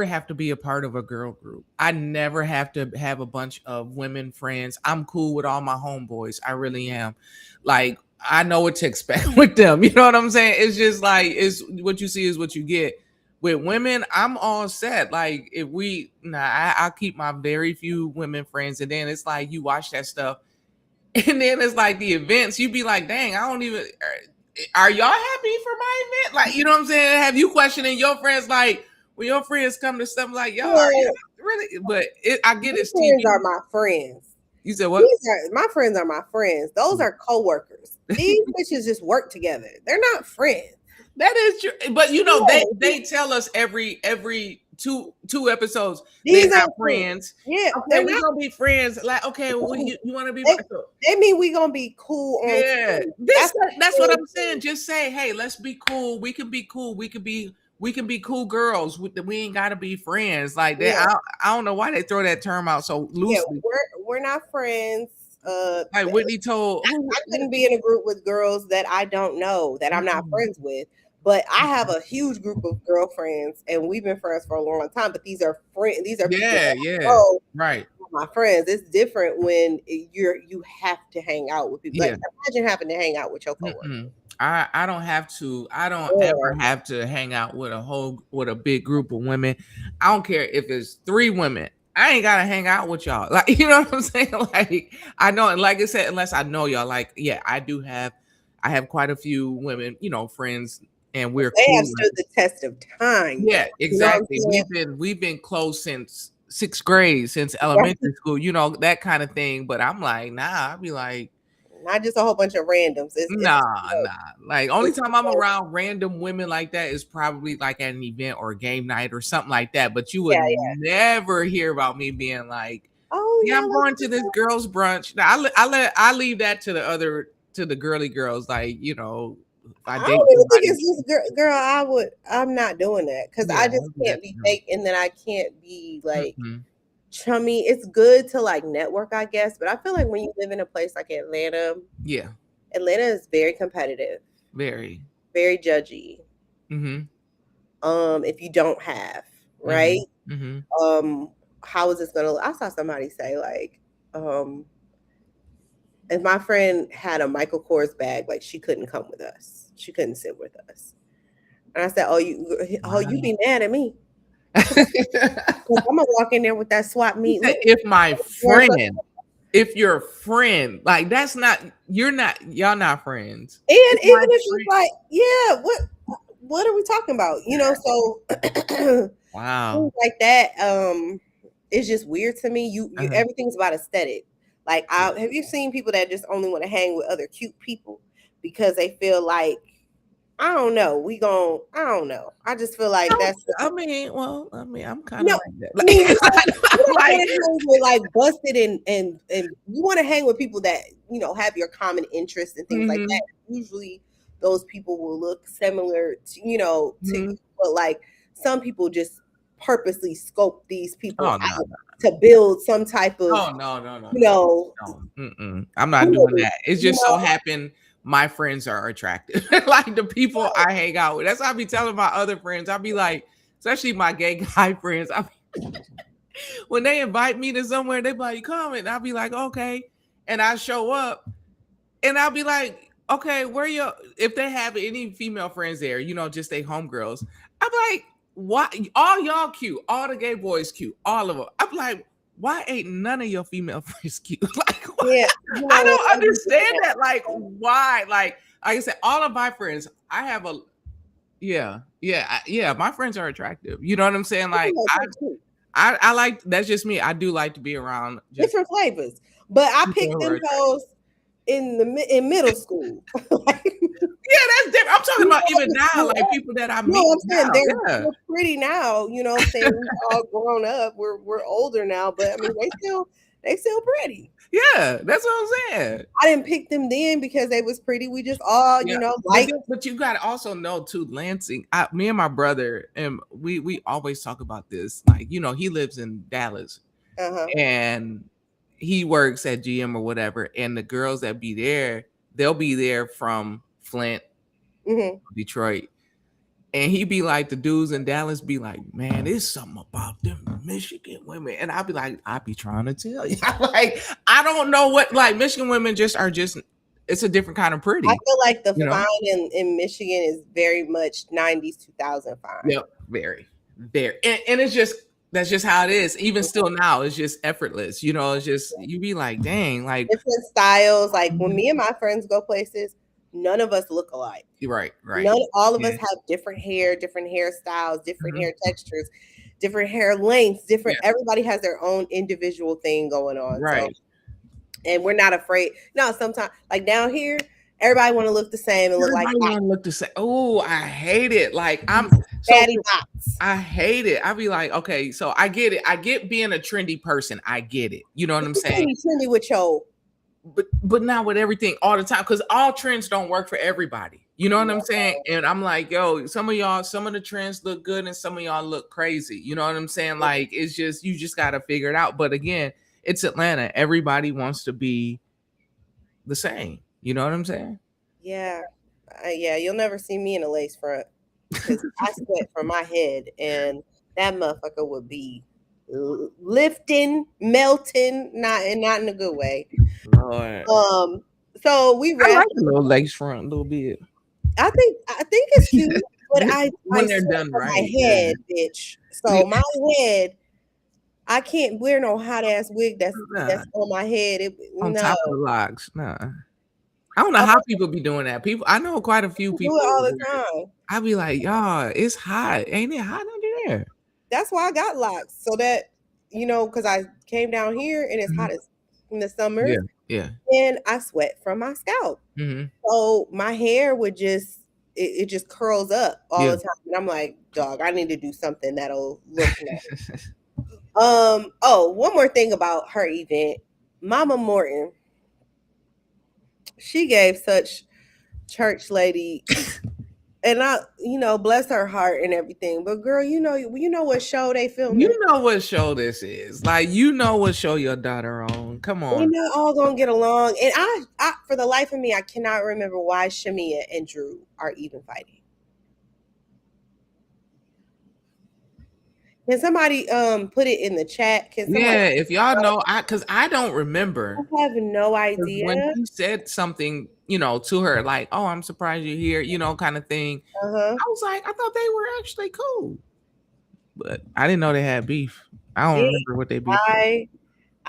have to be a part of a girl group. I never have to have a bunch of women friends. I'm cool with all my homeboys. I really am. Like, I know what to expect with them. You know what I'm saying? It's just like, it's what you see is what you get. With women, I'm all set. Like, if I'll keep my very few women friends, and then it's like you watch that stuff, and then it's like the events. You be like, dang, I don't even. Are y'all happy for my event? Like, you know what I'm saying? Have you questioning your friends? Like, when your friends come to stuff like, yo, are you really? But I get it. Friends are my friends. You said what? My friends are my friends. Those are coworkers. These bitches just work together. They're not friends. That is true. But you know, they tell us every two episodes these are friends. Yeah. Okay, we're gonna be friends. Like, okay, well, you want to be they mean we're gonna be cool on that's what I'm saying. Just say, hey, let's be cool. We can be cool. We can be cool girls. We ain't gotta be friends. Like that. I don't know why they throw that term out so loosely. Yeah, we're not friends. Like Whitney told, I couldn't be in a group with girls that I don't know, that I'm not friends with. But I have a huge group of girlfriends, and we've been friends for a long time. But these are friends. These are people Yeah, that I yeah. know Right. are my friends. It's different when you have to hang out with people. Like Yeah. imagine having to hang out with your coworker. Mm-mm. I don't have to. I don't ever Yeah. have to hang out with a big group of women. I don't care if it's 3 women. I ain't gotta hang out with y'all. Like, you know what I'm saying? Like, I know, and like I said, unless I know y'all, like, yeah, I have quite a few women, friends, and we're They have cool. stood the test of time, Yeah, though. You know what I'm exactly. saying? We've been close since 6th grade, since Right. elementary school, that kind of thing. But I'm like, nah, I'd be like, Not just a whole bunch of randoms. It's nah, nah. Like, only it's time I'm around random women like that is probably like at an event or a game night or something like that. But you would yeah. never hear about me being like, Oh yeah, yeah, I'm like going to this girls' brunch. Now, I leave that to the girly girls. Like, if I I date don't even think somebody, it's just girl. I'm not doing that because yeah, I I just would do that can't to be them. fake, and then I can't be like Mhm. chummy. It's good to like network, I guess, but I feel like when you live in a place like Atlanta, Yeah, Atlanta is very competitive, very. very judgy. Mm-hmm. If you don't have right, Mhm, mhm. um, how is this gonna? I saw somebody say like, if my friend had a Michael Kors bag, like she couldn't come with us, she couldn't sit with us. And I said, oh, you Wow. be mad at me. He 'Cause I'm gonna walk in there with that swap meet said, look. if your friend, like that's not, y'all not friends. And If even my if it's friend, like, yeah, what are we talking about? So wow. things like that, it's just weird to me. You Uh-huh. everything's about aesthetic. Like, Yeah. have you seen people that just only want to hang with other cute people because they feel like I don't know. I don't know. I just feel like that's I'm kind of no. like that. I mean, you Like, don't like, want to hang with like busted and you want to hang with people that have your common interests and things like that. mhm, Usually, those people will look similar to to you, mhm. but like some people just purposely scope these people Oh no, out to build some type of oh no, no, no, you no, know. no. Mm-mm. I'm not doing Image, that. It you just so know? happened my friends are attractive. Like the people I hang out with. That's what I be telling my other friends. I'll be like, especially my gay guy friends. When they invite me to somewhere, they be like, come, and I'll be like, okay. And I show up and I'll be like, okay, where you if they have any female friends there, just they homegirls. I'm like, why all y'all cute, all the gay boys cute, all of them. I'm like, why ain't none of your female friends cute? Like, what? Yeah, I don't I be thinking understand that. Like, why? Like I said, all of my friends, I have a yeah, yeah, yeah. My friends are attractive. You know what I'm saying? Like, that too. I like that's just me. I do like to be around just Different flavors, but I people picked who are them attractive. hoes in middle school. Like, Yeah, that's different. I'm talking you about even know, now, like people that I no, meet I'm saying now. Yeah. they're pretty now. You know what I'm saying? We all grown up. We're older now, but I mean they still pretty. Yeah, that's what I'm saying. I didn't pick them then because they was pretty. We just all, Yeah. like But you gotta also know too, Lansing. Me and my brother, and we always talk about this. Like, he lives in Dallas uh-huh. and he works at GM or whatever. And the girls that be there, they'll be there from Flint, Hmm. Detroit. And he be like, the dudes in Dallas be like, man, there's something about them Michigan women. And I'll be like, I be trying to tell you. Like, I don't know what, like, Michigan women it's a different kind of I pretty, feel like the you know? fine in Michigan is very much 90s 2000 fine. Yep, very, very. And that's just how it is. Even still now, it's just effortless. It's just, you be like, dang, like, Different styles. Like when mhm. me and my friends go places, none of us look alike. You're right, right. All of us Yeah. have different hair, different hairstyles, different Mhm. hair textures, different hair lengths, Yeah, everybody has their own individual thing going on. So, right. and we're not afraid. No, sometimes like down here, everybody want to look the same and look like Everybody want to look the same. Oh, I hate it. Like, I'm so fatty bots. I hate it. I be like, okay, so I get it. I get being a trendy person. I get it. You know what I'm You can't saying? be trendy with your But not with everything all the time, because all trends don't work for everybody. You know what I'm saying? And I'm like, yo, some of the trends look good and some of y'all look crazy. You know what I'm saying? Like, it's just you just gotta figure it out. But again, it's Atlanta. Everybody wants to be the same. You know what I'm saying? yeah. Yeah, you'll never see me in a lace front because I sweat from my head, and that motherfucker would be lifting, melting, not in a good way. Lord. Um, so we I wrap. like the little lace front a little bit. I think it's cute, but I When they're sweat done from my right. Yeah. head, bitch. Yeah. So my head, I can't wear no hot ass wig Nah, that's on my head. on No, top of the locks. Nah. I don't know I how people be doing that. I know quite a few do it people. all the time. I be like, y'all, it's hot. Ain't it hot under there? That's why I got locks so that because I came down here and it's Mhm. hot as in the summers, Yeah. Yeah. and I sweat from my scalp. Hmm. So my hair would it just curls up all Yeah. the time, and I'm like, dog, I need to do something that'll look nice. Oh, one more thing about her event. Mama Morton, she gave such church lady, and bless her heart and everything. But girl, you know what show they filming? You know what show this is. Like, you know what show your daughter on. Come We're on. not all gonna get along, and I for the life of me, I cannot remember why Shamia and Drew are even fighting. Can somebody put it in the chat? Can somebody? Yeah, if y'all know, because I don't remember. I have no 'Cause when idea. he said something, to her, like, "Oh, I'm surprised you're here," kind of thing. Uh huh. I was like, I thought they were actually cool, but I didn't know they had beef. I don't Yeah, remember what they beef.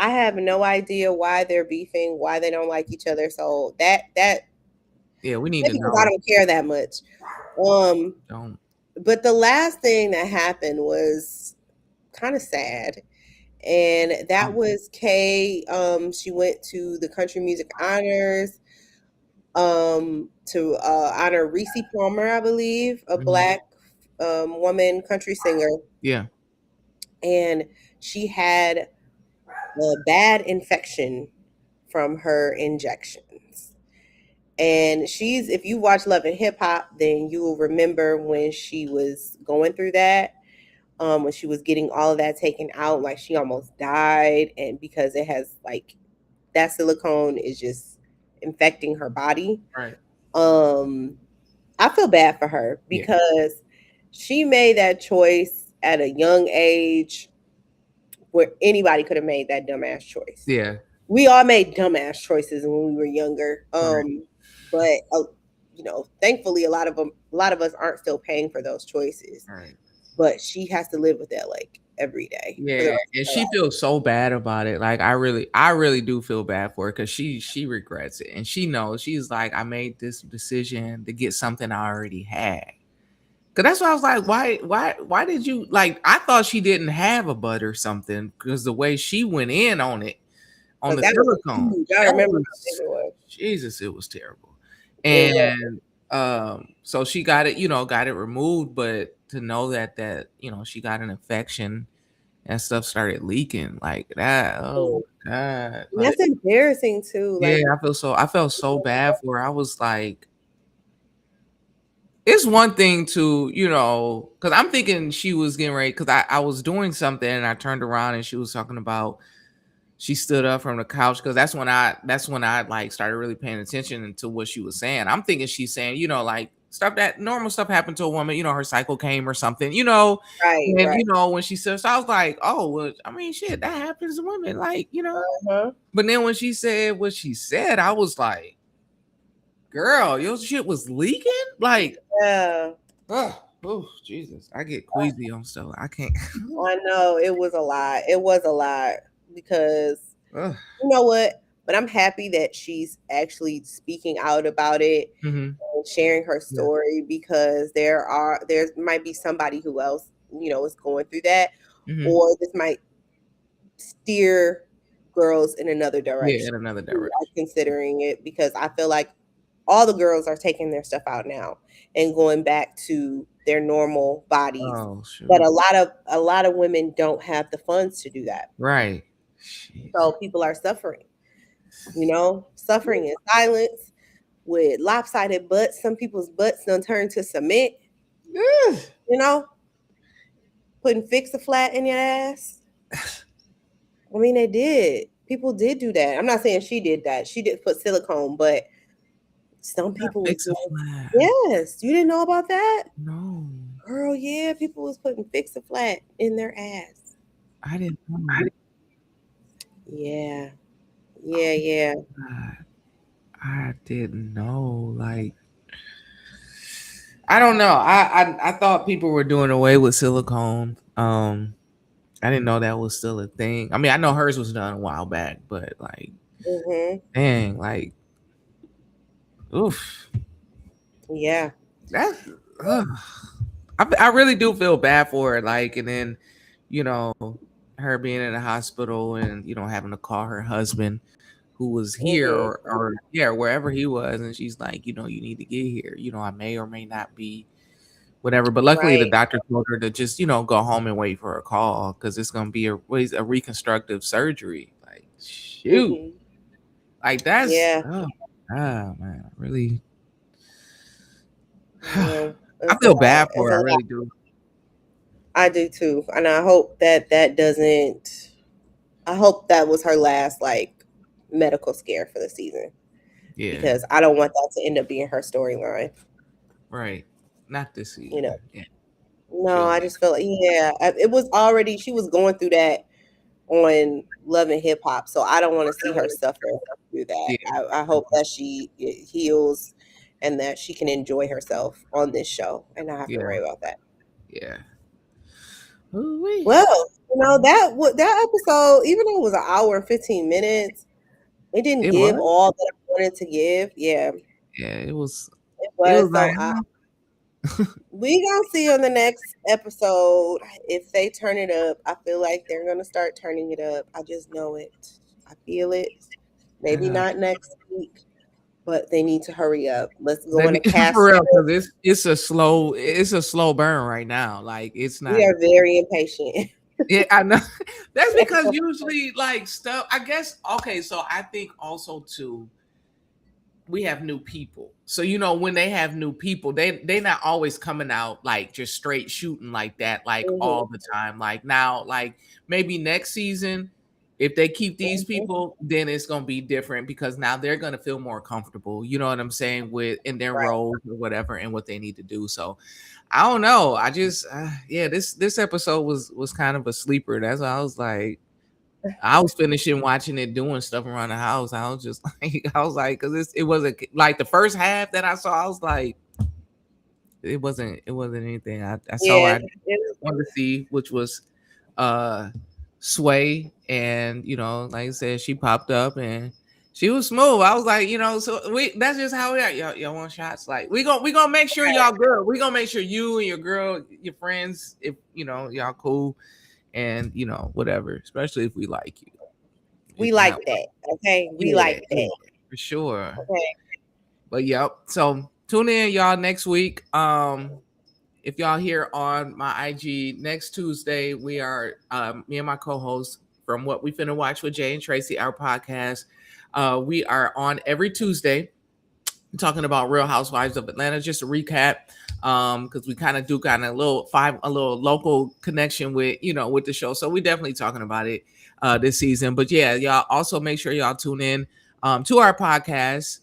I have no idea why they're beefing, why they don't like each other. So that Yeah, we need to maybe because I know. don't care that much. Um, Don't. but the last thing that happened was kind of sad, and that Um, was Kay. She went to the Country Music Honors to honor Reese Palmer, I believe, a mhm. black woman country singer, Yeah. and she had a bad infection from her injections. And if you watch Love and Hip Hop, then you will remember when she was going through that, when she was getting all of that taken out, like she almost died. And because it has like that silicone is just infecting her body. Right. Um, I feel bad for her Yeah. because she made that choice at a young age where anybody could have made that dumbass choice. Yeah. We all made dumbass choices when we were younger. Right. But thankfully, a lot of us aren't still paying for those choices. Right. But she has to live with that like every day for the Yeah, rest and of her she life. feels so bad about it. Like, I really do feel bad for her because she regrets it, and she knows. She's like, I made this decision to get something I already had. Cause that's why I was like, why did you like? I thought she didn't have a butt or something because the way she went in on it on Because the that was silicone, huge. I that remember how big was it was. Jesus, it was terrible. It was. And so she got it, got it removed, but to know that she got an infection and stuff started leaking like that. Oh my god! And Like, that's embarrassing too. yeah, Like, I felt so bad for her. I was like, it's one thing to, because I'm thinking she was getting ready, because I was doing something and I turned around and she was talking about she stood up from the couch, because that's when I like started really paying attention to what she was saying. I'm thinking she's saying, like stuff that normal stuff happened to a woman, her cycle came or something, right, and right. when she said, so I was like, oh well, I mean, shit, that happens to women, like, Uh-huh. but then when she said what she said, I was like, girl, your shit was leaking, like, Yeah. oh Jesus, I get queasy on stuff. I can't. I know it was a lot. It was a lot because Ugh. you know what? But I'm happy that she's actually speaking out about it Mhm. and sharing her Yeah. story because there might be somebody who else, is going through that, Mhm. or this might steer girls in another Yeah, direction in another who are direction. considering it because I feel like all the girls are taking their stuff out now and going back to their normal bodies. Oh But shoot. a lot of women don't have the funds to do that. Right. Jeez. So people are suffering in silence with lopsided butts. Some people's butts done turn to cement, Ugh. you know, putting fix-a-flat in your ass. I mean, they did. People did do that. I'm not saying she did that. She did put silicone, but Some people was Fix a doing. flat. Yes, you didn't know about that, No, girl. Yeah, people was putting fix a flat in their ass. I didn't know. Yeah, Oh, yeah, yeah. God. I didn't know. Like, I don't know. I thought people were doing away with silicone. I didn't know that was still a thing. I mean, I know hers was done a while back, but like, Mhm. dang, like, oof, Yeah. that. Ugh. I really do feel bad for her. Like, and then, you know, her being in the hospital and having to call her husband who was here Mhm. or yeah, wherever he was, and she's like, you need to get here. I may or may not be whatever. But luckily, the Right. doctor told her to just go home and wait for a call because it's gonna be a reconstructive surgery. Like shoot, Mhm. like that's Yeah. man, really. Yeah. I It's a feel lot. bad It's for a her. I lot. really do. I do too, and I hope that that doesn't. I hope that was her last like medical scare for the season Yeah, because I don't want that to end up being her storyline. right. Not this You know. season. Yeah, No, she'll I make. just feel like it was already she was going through that on Love and Hip Hop, so I don't want to see her suffer through that. Yeah, I hope that she heals and that she can enjoy herself on this show and not have to yeah, worry about that. yeah. Ooh-wee. Well, that episode, even though it was an hour and 15 minutes, it didn't It give was. all that I wanted to give. Yeah, Yeah, it was. it It was. was So like, we gonna see on the next episode if they turn it up. I feel like they're gonna start turning it up. I just know it. I feel it. Maybe uh, not next week, but they need to hurry up. Let's go They in a need, cast. for real, because it's a slow burn right now. Like it's We not. are very impatient. Yeah, I know. That's because usually like stuff. I guess okay. So I think also too, we have new people. So when they have new people, they not always coming out like just straight shooting like that, like Mhm, all the time. Like now, like maybe next season, if they keep these mhm. people, then it's gonna be different because now they're gonna feel more comfortable. You know what I'm saying with in their Right. roles or whatever and what they need to do. So I don't know. I just yeah, this episode was kind of a sleeper. That's why I was like. I was finishing watching it, doing stuff around the house. I was just like, because it wasn't like the first half that I saw. I was like, it wasn't anything. I saw Yeah. I wanted to see, which was uh Sway, and like I said, she popped up and she was smooth. I was like, so that's just how we are. Y'all want shots? Like we gonna make sure y'all good. We gonna make sure you and your girl, your friends, if y'all cool and whatever, especially if we like you. We That like that. Okay. We yeah, like yeah, that. for sure. Okay. But yep. So tune in, y'all, next week. If y'all here on my IG next Tuesday, we are me and my co-host from What We Finna Watch with Jay and Tracy, our podcast. We are on every Tuesday talking about Real Housewives of Atlanta. Just a recap, because we kind of do a little local connection with the show. So we definitely talking about it this season. But yeah, y'all also make sure y'all tune in to our podcast.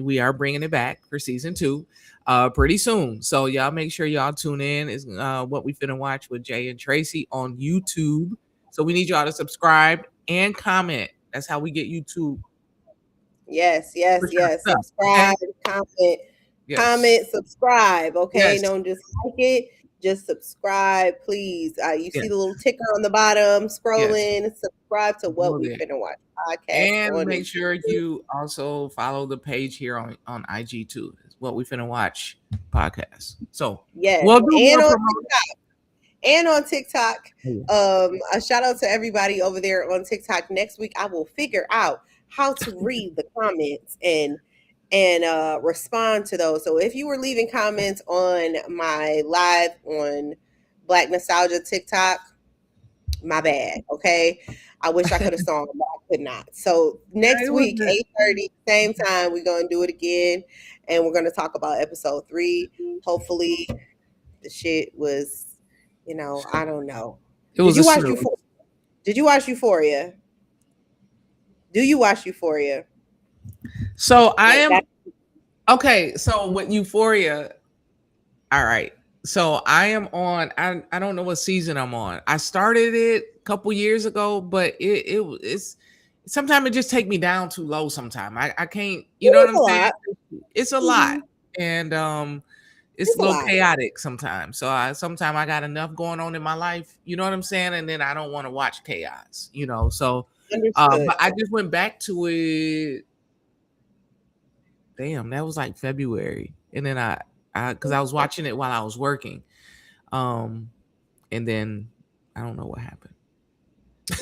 We are bringing it back for season 2 pretty soon. So y'all make sure y'all tune in. Is What We Finna Watch with Jay and Tracy on YouTube. So we need y'all to subscribe and comment. That's how we get YouTube Yes, yes, push our yes. stuff. Okay. Subscribe, comment, Yes. comment, subscribe. Okay, Yes. don't just like it. Just subscribe, please. You see the Yes. little ticker on the bottom, Yes. scrolling. Subscribe to What Go We there. Finna Watch podcast And on make sure YouTube. you also follow the page here on IG too. It's What We Finna Watch podcast. So Yes, we'll do and more on promotion. TikTok. Yeah. A shout out to everybody over there on TikTok. Next week, I will figure out how to read the comments and respond to those. So if you were leaving comments on my live on Black Nostalgia TikTok, my bad. Okay. I wish I could have saw them, but I could not. So next It week, wasn't. 8:30, same time, we're gonna do it again. And we're gonna talk about episode 3. Hopefully the shit was, I don't know. It Did was a you watch snooze. Euphoria? Did you watch Euphoria? Do you watch Euphoria? So I Like am that? Okay, so with Euphoria, all right. So I am on. I don't know what season I'm on. I started it a couple years ago, but it's sometimes it just take me down too low. Sometimes I can't. You know what It's I'm a saying? lot. It's a lot, Hmm. and it's It's a a little lot. chaotic sometimes. So sometimes I got enough going on in my life. You know what I'm saying? And then I don't want to watch chaos. You know. So, Understood. but I just went back to it. Damn, that was like February, and then because I was watching it while I was working. Um, and then I don't know what happened.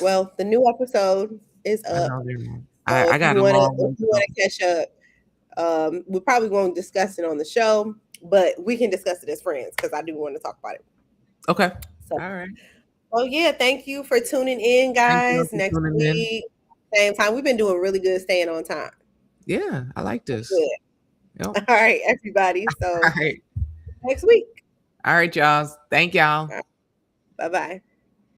Well, the new episode is I up. know they're wrong. So I got a long if way to you go. wanna catch up, we probably won't discuss it on the show, but we can discuss it as friends because I do want to talk about it. Okay. So, All right. well, yeah, thank you for tuning in, Thank you guys. for Next tuning in. week, same time. We've been doing really good staying on time. Yeah, I like this. Good. Yep. All right, everybody. All So right. next week. All right, y'all. Thank y'all. Bye bye.